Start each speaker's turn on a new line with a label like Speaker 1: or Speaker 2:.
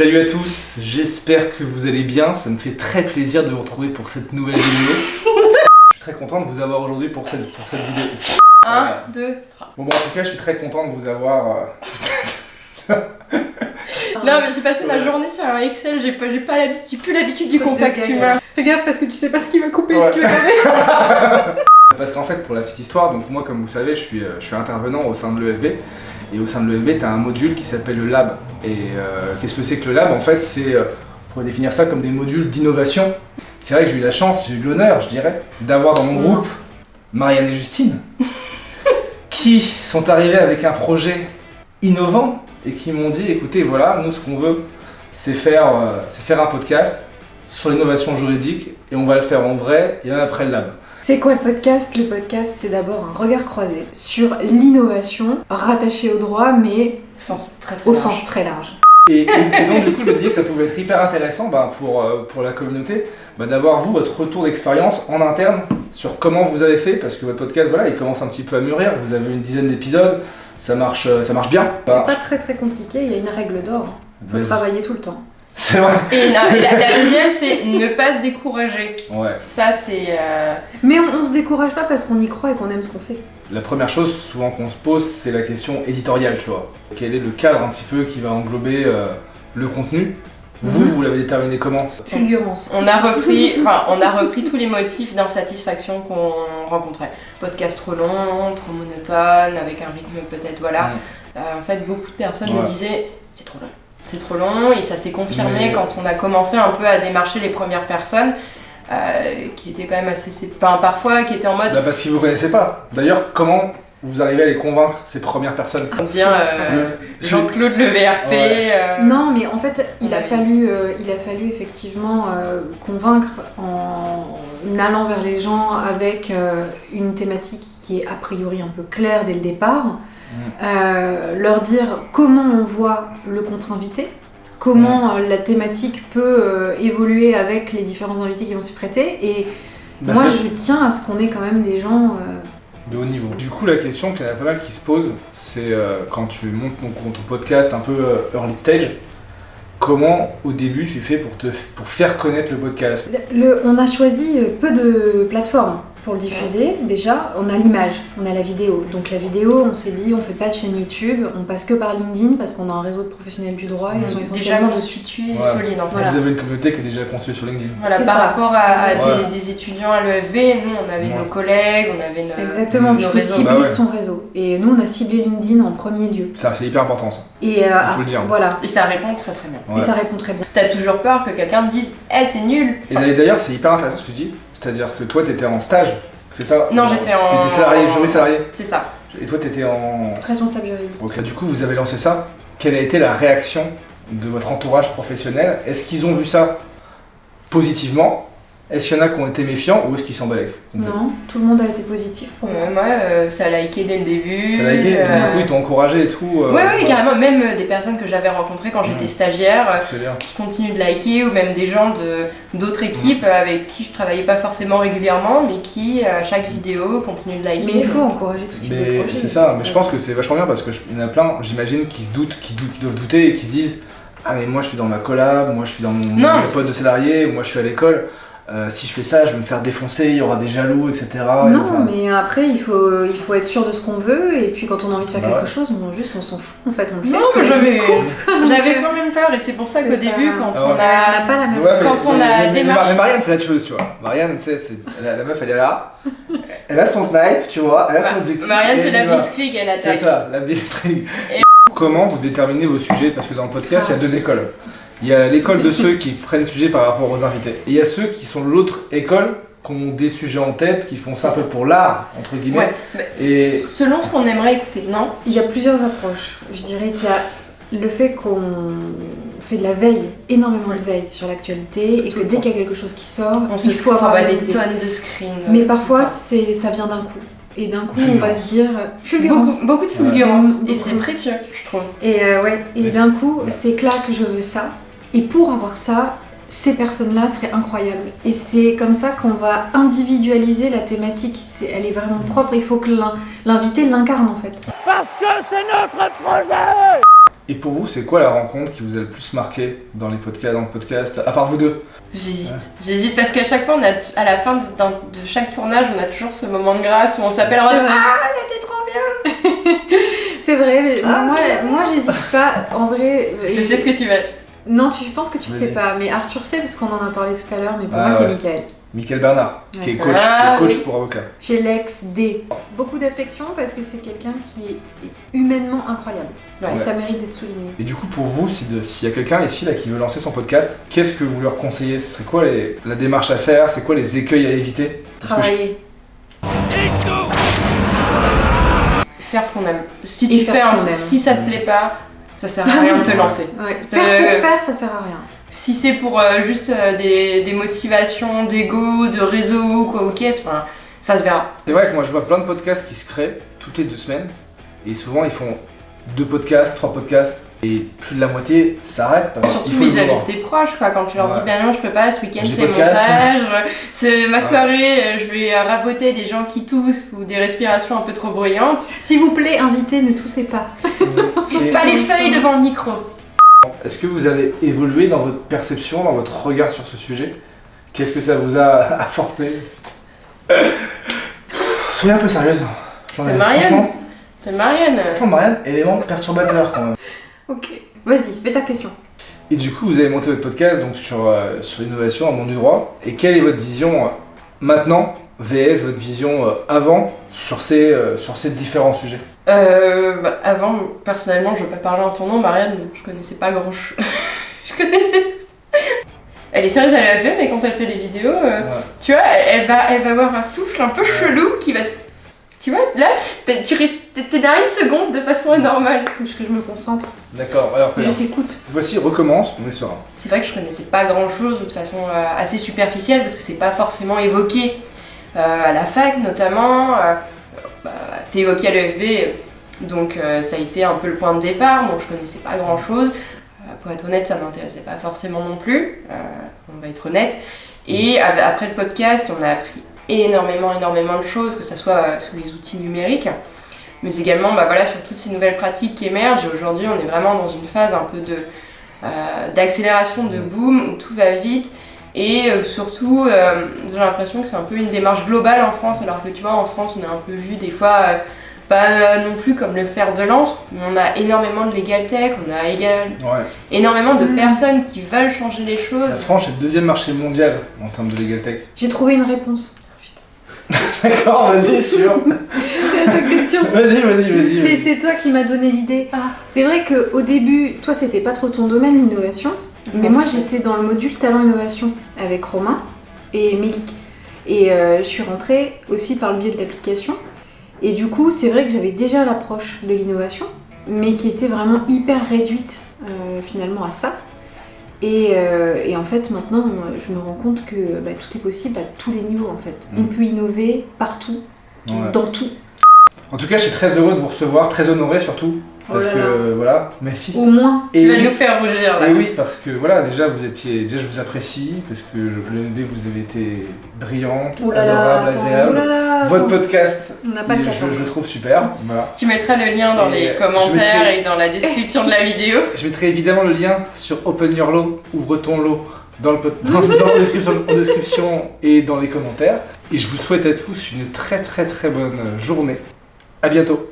Speaker 1: Salut à tous, j'espère que vous allez bien, ça me fait très plaisir de vous retrouver pour cette nouvelle vidéo. Je suis très content de vous avoir aujourd'hui pour cette vidéo.
Speaker 2: 1, 2, 3.
Speaker 1: Bon, en tout cas, je suis très content de vous avoir...
Speaker 2: Non mais j'ai passé ma journée sur un Excel, j'ai plus l'habitude du contact humain. Fais gaffe parce que tu sais pas ce qui va couper, ce qui va garder.
Speaker 1: Parce qu'en fait, pour la petite histoire, donc moi comme vous savez, je suis intervenant au sein de l'EFB. Et au sein de l'EFB, tu as un module qui s'appelle le Lab. Et qu'est-ce que c'est que le Lab? En fait, c'est, on pourrait définir ça comme des modules d'innovation. C'est vrai que j'ai eu la chance, j'ai eu l'honneur, je dirais, d'avoir dans mon groupe Marianne et Justine, qui sont arrivés avec un projet innovant et qui m'ont dit, écoutez, voilà, nous ce qu'on veut, c'est faire un podcast sur l'innovation juridique et on va le faire en vrai et même après le Lab.
Speaker 3: C'est quoi le podcast? Le podcast, c'est d'abord un regard croisé sur l'innovation rattachée au droit, mais au sens très large.
Speaker 1: Et donc du coup, je me disais que ça pouvait être hyper intéressant pour la communauté d'avoir vous, votre retour d'expérience en interne sur comment vous avez fait, parce que votre podcast, voilà, il commence un petit peu à mûrir, vous avez une dizaine d'épisodes, ça marche bien.
Speaker 3: C'est pas très compliqué, il y a une règle d'or, il faut travailler tout le temps.
Speaker 1: C'est vrai.
Speaker 2: Et la deuxième, c'est ne pas se décourager.
Speaker 1: Ouais.
Speaker 2: Ça, c'est...
Speaker 3: Mais on se décourage pas parce qu'on y croit et qu'on aime ce qu'on fait.
Speaker 1: La première chose souvent qu'on se pose, c'est la question éditoriale, tu vois. Quel est le cadre un petit peu qui va englober le contenu? Vous l'avez déterminé comment?
Speaker 3: Fulgurance.
Speaker 2: On a repris tous les motifs d'insatisfaction qu'on rencontrait. Podcast trop long, trop monotone, avec un rythme peut-être, voilà. En fait, beaucoup de personnes nous disaient « c'est trop long ». C'est trop long et ça s'est confirmé quand on a commencé un peu à démarcher les premières personnes qui étaient quand même assez... Enfin, parfois qui étaient en mode...
Speaker 1: parce qu'ils vous connaissaient pas. D'ailleurs, comment vous arrivez à les convaincre, ces premières personnes?
Speaker 2: On devient Jean-Claude Le VRP.
Speaker 3: Ouais. Non, mais en fait, il a fallu effectivement convaincre en allant vers les gens avec une thématique qui est a priori un peu claire dès le départ. Leur dire comment on voit le contre-invité, comment la thématique peut évoluer avec les différents invités qui vont s'y prêter, et moi je tiens à ce qu'on ait quand même des gens
Speaker 1: de haut niveau. Du coup, la question qu'il y en a pas mal qui se pose, c'est quand tu montes ton podcast un peu early stage, comment au début tu fais pour faire connaître le podcast?
Speaker 3: On a choisi peu de plateformes pour le diffuser. Déjà, on a l'image, on a la vidéo. Donc la vidéo, on s'est dit, on fait pas de chaîne YouTube, on passe que par LinkedIn parce qu'on a un réseau de professionnels du droit. Ils sont essentiellement
Speaker 2: déjà constitués et solides. En fait.
Speaker 1: Voilà. Vous avez une communauté qui est déjà conçue sur LinkedIn.
Speaker 2: Voilà, par rapport à des étudiants à l'EFB, nous on avait nos collègues, on avait nos
Speaker 3: Exactement, il faut cibler son réseau. Et nous on a ciblé LinkedIn en premier lieu.
Speaker 1: Ça, c'est hyper important ça.
Speaker 3: Et
Speaker 1: il faut le dire.
Speaker 3: Voilà.
Speaker 2: Et ça répond très bien.
Speaker 3: Ouais. Et ça répond très bien.
Speaker 2: T'as toujours peur que quelqu'un te dise « c'est nul ».
Speaker 1: Et d'ailleurs, c'est hyper intéressant ce que tu dis. C'est-à-dire que toi, t'étais en stage. C'est ça?
Speaker 2: Non, j'étais en...
Speaker 1: T'étais salarié, juriste salarié?
Speaker 2: C'est ça.
Speaker 1: Et toi, t'étais en...
Speaker 3: responsable juridique.
Speaker 1: Ok, du coup, vous avez lancé ça. Quelle a été la réaction de votre entourage professionnel? Est-ce qu'ils ont vu ça positivement? Est-ce qu'il y en a qui ont été méfiants ou est-ce qu'ils s'emballaient?
Speaker 3: Non, tout le monde a été positif pour moi.
Speaker 2: Ça a liké dès le début.
Speaker 1: Ça a liké, donc du coup ils t'ont encouragé et tout.
Speaker 2: Oui, carrément, même des personnes que j'avais rencontrées quand j'étais stagiaire qui continuent de liker, ou même des gens d'autres équipes avec qui je travaillais pas forcément régulièrement, mais qui à chaque vidéo continuent de liker.
Speaker 3: Mais il faut encourager tout type de projet.
Speaker 1: C'est ça, mais je pense que c'est vachement bien parce qu'il y en a plein, j'imagine, qui doivent douter et qui se disent « Ah mais moi je suis dans ma collab, moi je suis dans mon poste de salarié, moi je suis à l'école. Si je fais ça, je vais me faire défoncer, il y aura des jaloux, etc. »
Speaker 3: Non, mais après, il faut être sûr de ce qu'on veut, et puis quand on a envie de faire quelque chose, on s'en fout, en fait, on le fait.
Speaker 2: Non, mais j'avais quand même peur, et c'est pour ça qu'au début, quand on a
Speaker 3: pas la même...
Speaker 2: quand on a démarché...
Speaker 1: Mais Marianne, c'est la tueuse, tu vois. Marianne, tu sais, la meuf, elle est là, elle a son snipe, tu vois, elle a son objectif.
Speaker 2: Marianne, c'est la blitzkrieg, elle attaque.
Speaker 1: C'est ça, la blitzkrieg. Comment vous déterminez vos sujets? Parce que dans le podcast, il y a deux écoles. Il y a l'école de ceux qui prennent le sujet par rapport aux invités. Et il y a ceux qui sont l'autre école, qui ont des sujets en tête, qui font ça un peu pour l'art, entre guillemets.
Speaker 2: Ouais, et selon ce qu'on aimerait écouter, non?
Speaker 3: Il y a plusieurs approches. Je dirais qu'il y a le fait qu'on fait de la veille, énormément de veille sur l'actualité, et que dès qu'il y a quelque chose qui sort, il faut avoir
Speaker 2: des tonnes de screens.
Speaker 3: Mais parfois, ça vient d'un coup. Et d'un coup, on va se dire fulgurance.
Speaker 2: Beaucoup de fulgurance. Et c'est précieux, je trouve.
Speaker 3: Et d'un coup, c'est clair que je veux ça. Et pour avoir ça, ces personnes-là seraient incroyables. Et c'est comme ça qu'on va individualiser la thématique. Elle est vraiment propre, il faut que l'invité l'incarne en fait.
Speaker 4: Parce que c'est notre projet!
Speaker 1: Et pour vous, c'est quoi la rencontre qui vous a le plus marqué dans le podcast, à part vous deux?
Speaker 2: J'hésite parce qu'à chaque fois, à la fin de chaque tournage, on a toujours ce moment de grâce où on s'appelle en mode ah, c'était trop bien.
Speaker 3: C'est vrai, mais moi j'hésite pas. En vrai,
Speaker 2: je sais ce que tu veux.
Speaker 3: Non, je pense que tu sais pas, mais Arthur sait parce qu'on en a parlé tout à l'heure, mais pour moi c'est Michael.
Speaker 1: Michael Bernard, qui est coach, pour avocat.
Speaker 3: Chez l'ex-D. Beaucoup d'affection parce que c'est quelqu'un qui est humainement incroyable. Ouais. Et ça mérite d'être souligné.
Speaker 1: Et du coup, pour vous, s'il y a quelqu'un ici là, qui veut lancer son podcast, qu'est-ce que vous leur conseillez? Ce serait quoi la démarche à faire? C'est quoi les écueils à éviter?
Speaker 3: Travailler.
Speaker 2: Faire ce qu'on aime. Si tu fais si ça te plaît pas, ça sert à rien de te lancer.
Speaker 3: Ouais. Faire, ça sert à rien.
Speaker 2: Si c'est pour juste des motivations d'ego, de réseau, quoi, ok, enfin, ça se verra.
Speaker 1: C'est vrai que moi je vois plein de podcasts qui se créent toutes les 2 semaines et souvent ils font 2 podcasts, 3 podcasts et plus de la moitié s'arrête.
Speaker 2: Surtout vis-à-vis de tes proches, quoi, quand tu leur dis ben non, je peux pas, ce week-end c'est montage, c'est ma soirée, je vais raboter des gens qui toussent ou des respirations un peu trop bruyantes.
Speaker 3: S'il vous plaît, invité, ne toussez pas.
Speaker 2: Pas les feuilles devant le micro.
Speaker 1: Est-ce que vous avez évolué dans votre perception, dans votre regard sur ce sujet? Qu'est-ce que ça vous a apporté? Soyez un peu sérieuse.
Speaker 2: C'est Marianne. C'est Marianne.
Speaker 1: Franchement, Marianne, élément perturbateur quand même.
Speaker 3: Ok, vas-y, fais ta question.
Speaker 1: Et du coup, vous avez monté votre podcast donc, sur l'innovation dans le monde du droit. Et quelle est votre vision maintenant, VS, votre vision avant, sur ces différents sujets?
Speaker 2: Avant, personnellement, je veux pas parler en ton nom, Marianne, je connaissais pas grand chose. Je connaissais. Elle est sérieuse à l'EFB, mais quand elle fait les vidéos, tu vois, elle va avoir un souffle un peu chelou qui va te... Tu vois, là, t'es derrière une seconde de façon anormale.
Speaker 3: Parce que je me concentre.
Speaker 1: D'accord, alors
Speaker 3: je t'écoute.
Speaker 1: Voici, recommence, on est serein.
Speaker 2: C'est vrai que je connaissais pas grand chose de façon assez superficielle parce que c'est pas forcément évoqué à la fac notamment. C'est évoqué à l'EFB, donc ça a été un peu le point de départ, donc je connaissais pas grand chose. Pour être honnête, ça m'intéressait pas forcément non plus, on va être honnête. Et après le podcast, on a appris énormément de choses, que ce soit sous les outils numériques, mais également sur toutes ces nouvelles pratiques qui émergent. Et aujourd'hui, on est vraiment dans une phase un peu d'accélération, de boom, où tout va vite. Et surtout, j'ai l'impression que c'est un peu une démarche globale en France, alors que tu vois, en France, on est un peu vu des fois, pas non plus comme le fer de lance, mais on a énormément de legal tech, on a énormément de personnes qui veulent changer les choses.
Speaker 1: La France est le 2e marché mondial en termes de legal tech.
Speaker 3: J'ai trouvé une réponse.
Speaker 1: D'accord, vas-y, sûr.
Speaker 3: C'est ta question.
Speaker 1: Vas-y.
Speaker 3: C'est toi qui m'as donné l'idée. C'est vrai qu'au début, toi, c'était pas trop ton domaine, l'innovation. Mais moi, j'étais dans le module talent innovation avec Romain et Mélik. Et je suis rentrée aussi par le biais de l'application. Et du coup, c'est vrai que j'avais déjà l'approche de l'innovation, mais qui était vraiment hyper réduite finalement à ça. Et en fait, maintenant, je me rends compte que tout est possible à tous les niveaux en fait. On peut innover partout, dans tout.
Speaker 1: En tout cas, je suis très heureux de vous recevoir, très honoré surtout. Parce que voilà, merci.
Speaker 3: Au moins.
Speaker 2: Tu vas nous faire rougir là.
Speaker 1: Et oui, parce que voilà, déjà je vous apprécie, parce que l'EFB vous avez été brillante, adorable, agréable. Votre podcast, je le trouve super. Voilà.
Speaker 2: Tu mettras le lien dans les commentaires et dans la description de la vidéo.
Speaker 1: Je mettrai évidemment le lien sur Open Your Law, ouvre ton lot, dans la description et dans les commentaires. Et je vous souhaite à tous une très bonne journée. À bientôt.